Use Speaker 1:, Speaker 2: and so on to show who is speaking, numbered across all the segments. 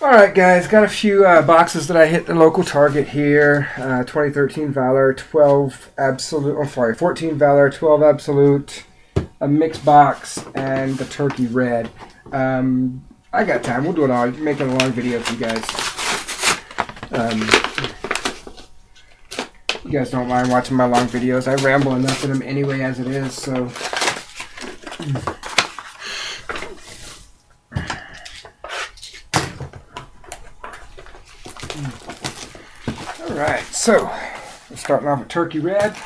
Speaker 1: Alright guys, got a few boxes that I hit the local Target here. 2013 Valor, 12 Absolute, oh sorry, 14 Valor, 12 Absolute, a mixed box, and the Turkey Red. I got time, we'll do it all, making a long video for you guys. You guys don't mind watching my long videos. I ramble enough in them anyway as it is, so... Alright, so we're starting off with Turkey Red.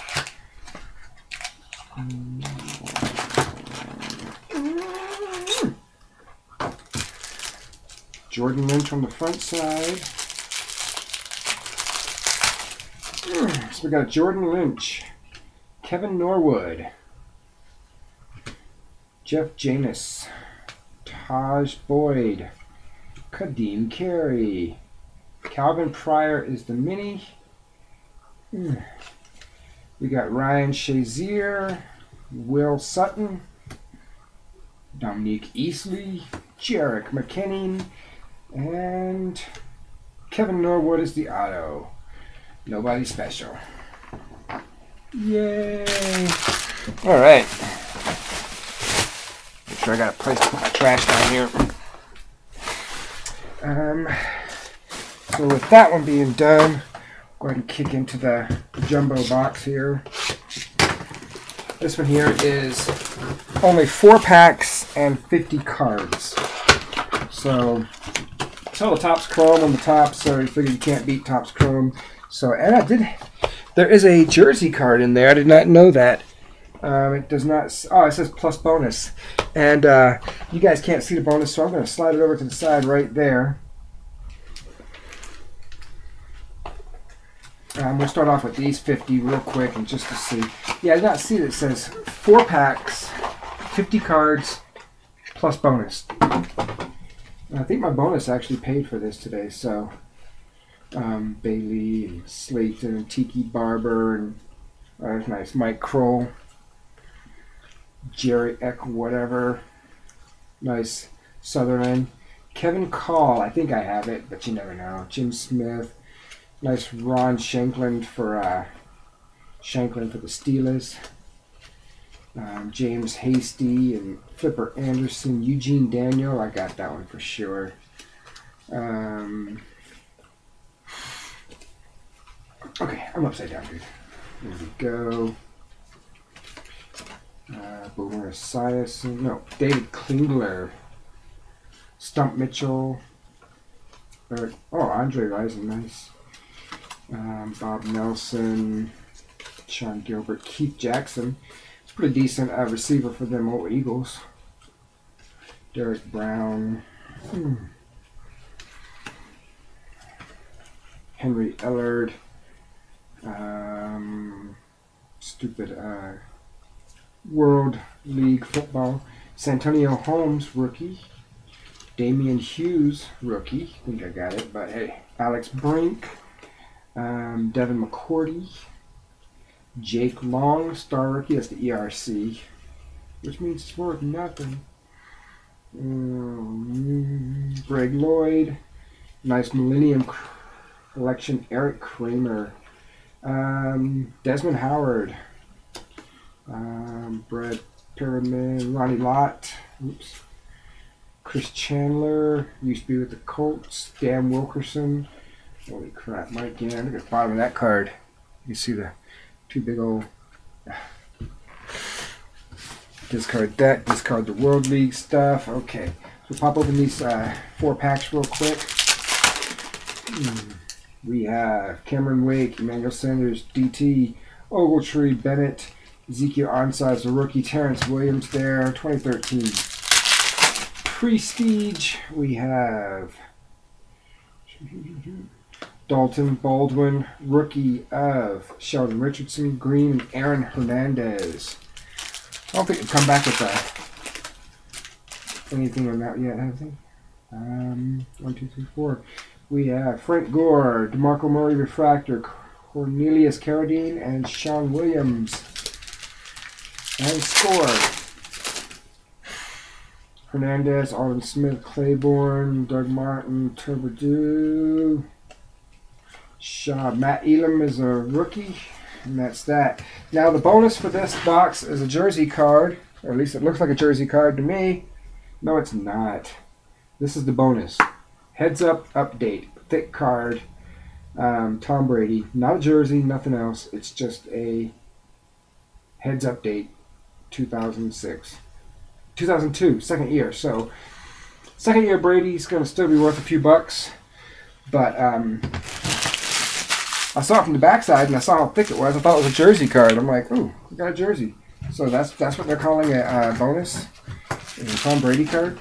Speaker 1: Jordan Lynch on the front side. So we got Jordan Lynch, Kevin Norwood, Jeff Janis, Taj Boyd, Kadeem Carey, Calvin Pryor is the mini. We got Ryan Shazier, Will Sutton, Dominique Easley, Jarek McKinney, and Kevin Norwood is the auto. Nobody special. Yay! Alright. Make sure I got a place to put my trash down here. So with that one being done, go ahead and kick into the jumbo box here. This one here is only 4 packs and 50 cards. So the Topps Chrome on the top, so you figure you can't beat Topps Chrome. So, and there is a jersey card in there. I did not know that. It does not, oh, it says plus bonus. And you guys can't see the bonus, so I'm going to slide it over to the side right there. We'll start off with these 50 real quick and just to see. Yeah, I did not see that it says 4 packs, 50 cards, plus bonus. I think my bonus actually paid for this today, so Bailey and Slayton and Tiki Barber and that's nice. Mike Kroll, Jerry Eck, whatever. Nice Sutherland. Kevin Call, I think I have it, but you never know. Jim Smith. Nice Ron Shanklin for the Steelers. James Hasty and Flipper Anderson. Eugene Daniel, I got that one for sure. Okay, I'm upside down, dude. There we go. Boomer Esiason. No, David Klingler. Stump Mitchell. Oh, Andre Rison, nice. Bob Nelson. Sean Gilbert. Keith Jackson. It's a pretty decent receiver for them old Eagles. Derek Brown. Henry Ellard. Stupid World League Football. Santonio Holmes, rookie. Damian Hughes, rookie. I think I got it, but hey. Alex Brink. Devin McCourty. Jake Long, star rookie. That's the ERC, which means it's worth nothing. Greg Lloyd. Nice Millennium Collection. Eric Kramer. Desmond Howard. Brett Perriman. Ronnie Lott. Oops. Chris Chandler. Used to be with the Colts. Dan Wilkerson. Holy crap. Mike Gann. Look at the bottom of that card. You see the two big old... Discard that. Discard the World League stuff. Okay. So pop open these 4 packs real quick. We have Cameron Wake, Emmanuel Sanders, DT, Ogletree, Bennett, Ezekiel Onside, the rookie, Terrence Williams there, 2013. Prestige, we have Dalton Baldwin, rookie of Sheldon Richardson, Green, and Aaron Hernandez. I don't think they've come back with anything on that yet, have they? 1, 2, 3, 4. We have Frank Gore, DeMarco Murray Refractor, Cornelius Carradine, and Sean Williams. And score. Hernandez, Alden Smith, Claiborne, Doug Martin, Turberdue, Shaw. Matt Elam is a rookie, and that's that. Now the bonus for this box is a jersey card, or at least it looks like a jersey card to me. No, it's not. This is the bonus. Heads up update. Thick card. Tom Brady. Not a jersey, nothing else. It's just a heads update. 2002, second year. So, second year Brady's going to still be worth a few bucks. But I saw it from the backside and I saw how thick it was. I thought it was a jersey card. I'm like, ooh, we got a jersey. So that's what they're calling a bonus. It's a Tom Brady card.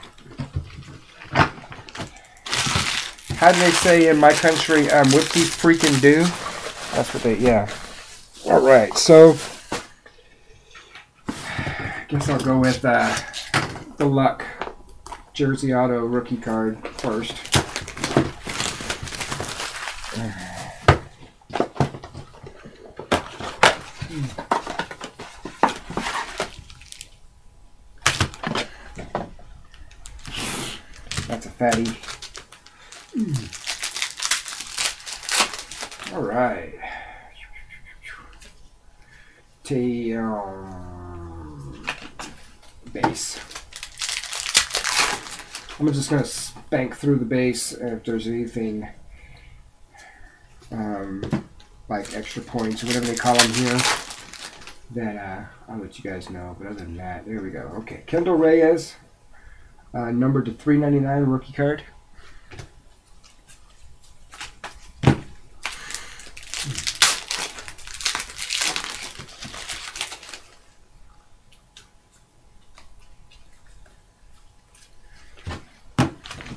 Speaker 1: How do they say in my country, whoopty freaking do? That's what they, yeah. All right, so I guess I'll go with the Luck Jersey Auto rookie card first. That's a fatty. All right. Base. I'm just going to spank through the base, and if there's anything like extra points or whatever they call them here, then I'll let you guys know. But other than that, there we go. Okay, Kendall Reyes, numbered to 399 rookie card.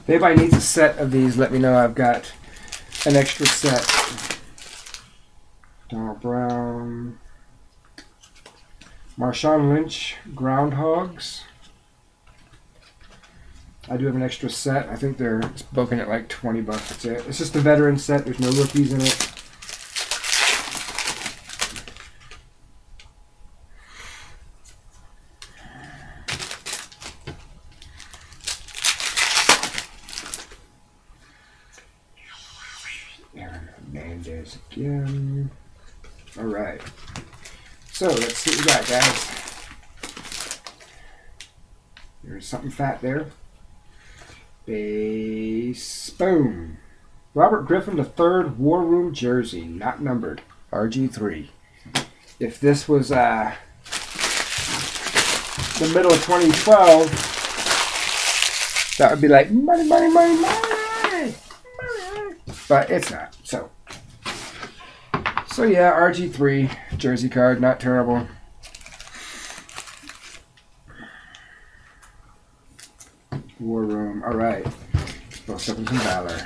Speaker 1: If anybody needs a set of these, let me know. I've got an extra set. Donald Brown. Marshawn Lynch, Groundhogs. I do have an extra set. I think they're booking at like 20 bucks. That's it. It's just a veteran set. There's no rookies in it. Hernandez again. All right. So let's see what we got, guys. There's something fat there. Base. Boom. Robert Griffin III War Room jersey, not numbered. RG3. If this was the middle of 2012, that would be like money, money, money, money. But it's not. So yeah, RG3 jersey card, not terrible. War Room. All right. Both up some Valor.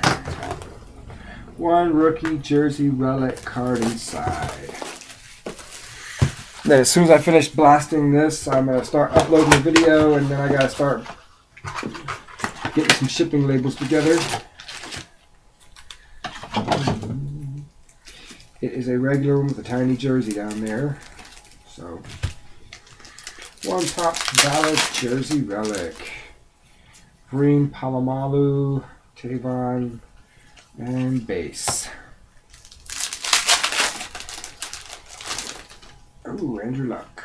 Speaker 1: One rookie jersey relic card inside. Then as soon as I finish blasting this, I'm going to start uploading the video, and then I got to start getting some shipping labels together. It is a regular one with a tiny jersey down there. So, one top Valor jersey relic. Green, Palomalu, Tavon, and base. Ooh, Andrew Luck.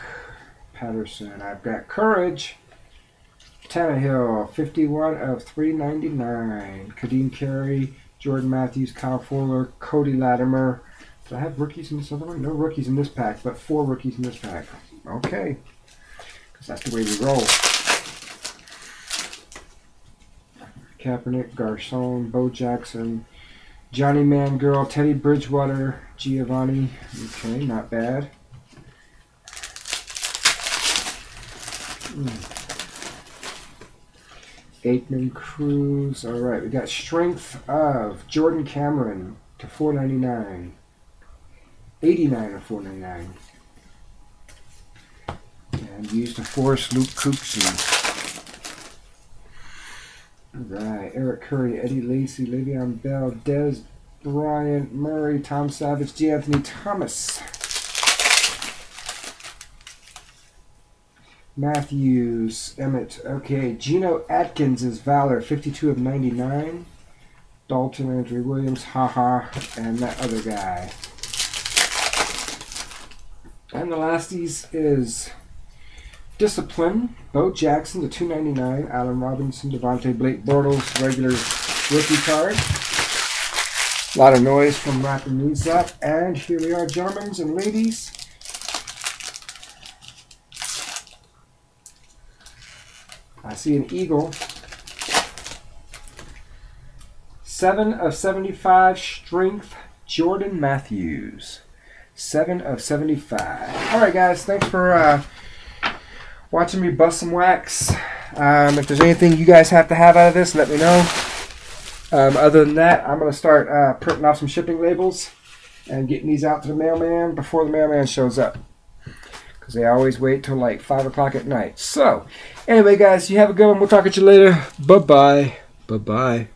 Speaker 1: Patterson. I've got Courage. Tannehill, 51 of 399. Kadeem Carey, Jordan Matthews, Kyle Fuller, Cody Latimer. Do I have rookies in this other one? No rookies in this pack, but 4 rookies in this pack. Okay. Because that's the way we roll. Kaepernick, Garcon, Bo Jackson, Johnny Manziel, Teddy Bridgewater, Giovanni. Okay, not bad. Aikman, Cruz. All right, we got strength of Jordan Cameron to 499. 89 of 499. And used to force Luke Cookson. Alright, Eric Curry, Eddie Lacy, Le'Veon Bell, Dez Bryant, Murray, Tom Savage, G. Anthony Thomas. Matthews, Emmett. Okay, Geno Atkins is Valor, 52 of 99. Dalton, Andrew Williams, haha, and that other guy. And the lasties is Discipline, Bo Jackson to 299, Allen Robinson, Devontae, Blake Bortles, regular rookie card. A lot of noise from wrapping these up. And here we are, gentlemen and ladies. I see an eagle. 7 of 75 strength, Jordan Matthews. 7 of 75. All right, guys. Thanks for watching me bust some wax. If there's anything you guys have to have out of this, let me know. Other than that, I'm going to start printing off some shipping labels and getting these out to the mailman before the mailman shows up. Because they always wait till like 5 o'clock at night. So, anyway, guys, you have a good one. We'll talk to you later. Bye-bye. Bye-bye.